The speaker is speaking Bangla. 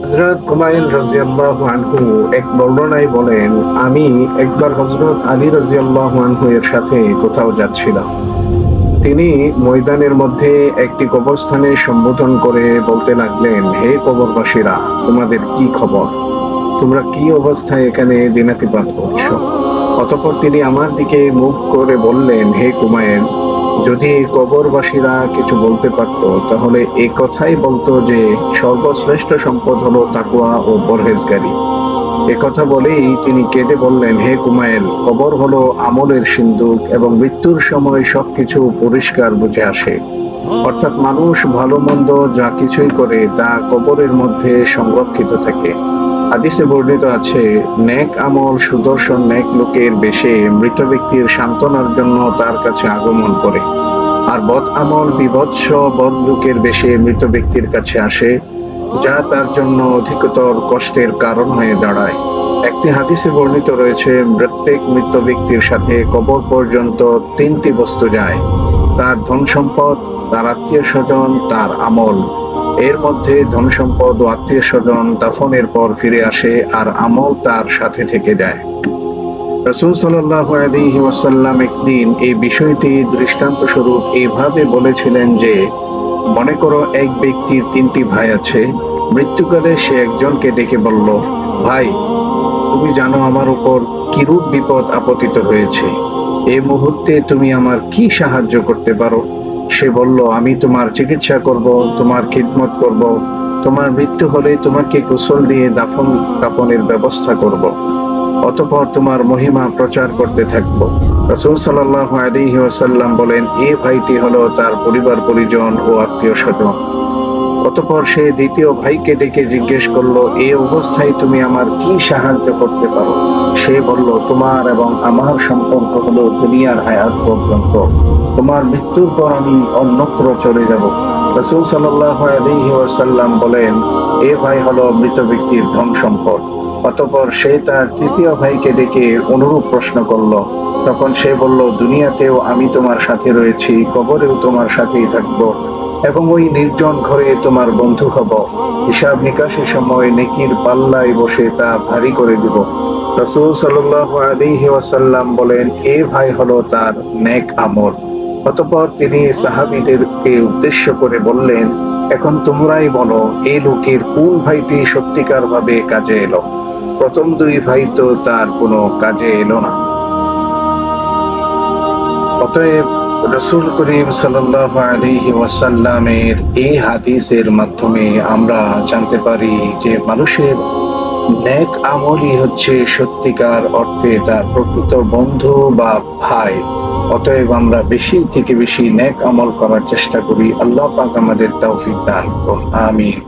হযরত হুমায়ুন রাদিয়াল্লাহু আনহু এক বর্ণনায় বলেন, আমি একবার হযরত আলী রাদিয়াল্লাহু আনহু এর সাথে কোথাও যাচ্ছিলাম। তিনি ময়দানের মধ্যে একটি কবরস্থানে সম্বোধন করে বলতে লাগলেন, হে কবরবাসীরা, তোমাদের কি খবর? তোমরা কি অবস্থায় এখানে দিনাতিপাত করছো? অতঃপর তিনি আমার দিকে মুখ করে বললেন, হে হুমায়ুন, যদি কবরবাসীরা কিছু বলতে পারত তাহলে এই কথাই বলতো যে সর্বশ্রেষ্ঠ সম্পদ হলো তাকওয়া ও পরহেজগারি। একথা বলেই তিনি কেঁদে বললেন, হে হুমায়ুন, কবর হলো আমলের সিন্দুক এবং মৃত্যুর সময় সবকিছু পরিষ্কার বুঝে আসে। অর্থাৎ মানুষ ভালো মন্দ যা কিছুই করে তা কবরের মধ্যে সংরক্ষিত থাকে। হাদিসে বর্ণিত আছে, নেক আমল সুদর্শন নেক লোকের বেশে মৃত ব্যক্তির সান্ত্বনার জন্য তার কাছে আগমন করে, আর বদ আমল বিভৎস বদ লোকের বেশে মৃত ব্যক্তির কাছে আসে, যা তার জন্য অধিকতর কষ্টের কারণ হয়ে দাঁড়ায়। একটি হাদিসে বর্ণিত রয়েছে, প্রত্যেক মৃত ব্যক্তির সাথে কবর পর্যন্ত তিনটি বস্তু যায়: তার ধন সম্পদ, তার আত্মীয় স্বজন, তার আমল। এর মধ্যে ধন সম্পদ ও আত্মীয় স্বজন দাফনের পর ফিরে আসে, আর আমল তার সাথে থেকে যায়। রাসূল সাল্লাল্লাহু আলাইহি ওয়াসাল্লাম একদিন এই বিষয়টি দৃষ্টান্ত স্বরূপ এইভাবে বলেছিলেন যে, মনে করো এক ব্যক্তির তিনটি ভাই আছে। মৃত্যুকালে সে একজনকে ডেকে বলল, ভাই, তুমি জানো আমার উপর কিরূপ বিপদ আপতিত হয়েছে। এই মুহূর্তে তুমি আমার কি সাহায্য করতে পারো? সে বলল, আমি তোমার চিকিৎসা করব, তোমার খিদমত করব, তোমার মৃত্যু হলে তোমাকে গোসল দিয়ে দাফন কাফনের ব্যবস্থা করব, অতঃপর তোমার মহিমা প্রচার করতে থাকব। রাসূল সাল্লাল্লাহু আলাইহি ওয়াসাল্লাম বলেন, এই ভাইটি হলো তার পরিবার পরিজন ও আত্মীয় স্বজন। অতঃপর সে দ্বিতীয় ভাইকে ডেকে জিজ্ঞেস করলো, এই অবস্থায় তুমি আমার কি সাহায্য করতে পারো? সে বলল, তোমার এবং আমার সম্পর্ক হলো দুনিয়ার হায়াত পর্যন্ত। তোমার মৃত্যুর পর আমি অন্যত্র চলে যাব। রাসূল সাল্লাল্লাহু আলাইহি ওয়াসাল্লাম বলেন, এ ভাই হলো মৃত ব্যক্তির ধন সম্পদ। অতঃপর সে তার তৃতীয় ভাইকে ডেকে অনুরূপ প্রশ্ন করলো। তখন সে বলল, দুনিয়াতেও আমি তোমার সাথে রয়েছি, কবরেও তোমার সাথেই থাকবো, এবং ওই নির্জন ঘরে তোমার বন্ধু হব। হিসাব নিকাশের সময় নেকির পাল্লায় বসে তা ভারী করে দিব। রাসূল সাল্লাল্লাহু আলাইহি ওয়াসাল্লাম বলেন, এ ভাই হলো তার নেক আমল। অতঃপর তিনি সাহাবীদেরকে উদ্দেশ্য করে বললেন, এখন তোমরাই বলো, এই লোকের কোন ভাইটি সত্যিকার ভাবে কাজে এলো? প্রথম দুই ভাই তো তার কোনো কাজে এলো না। অতএব রাসূল করিম সাল্লাল্লাহু আলাইহি ওয়াসাল্লামের এই হাদিসের মাধ্যমে আমরা জানতে পারি যে মানুষের নেক আমলই হচ্ছে সত্যিকার অর্থে তার প্রকৃত বন্ধু বা ভাই। অতএব আমরা বেশি থেকে বেশি নেক আমল করার চেষ্টা করি। আল্লাহ পাক আমাদের তৌফিক দান করুন। আমিন।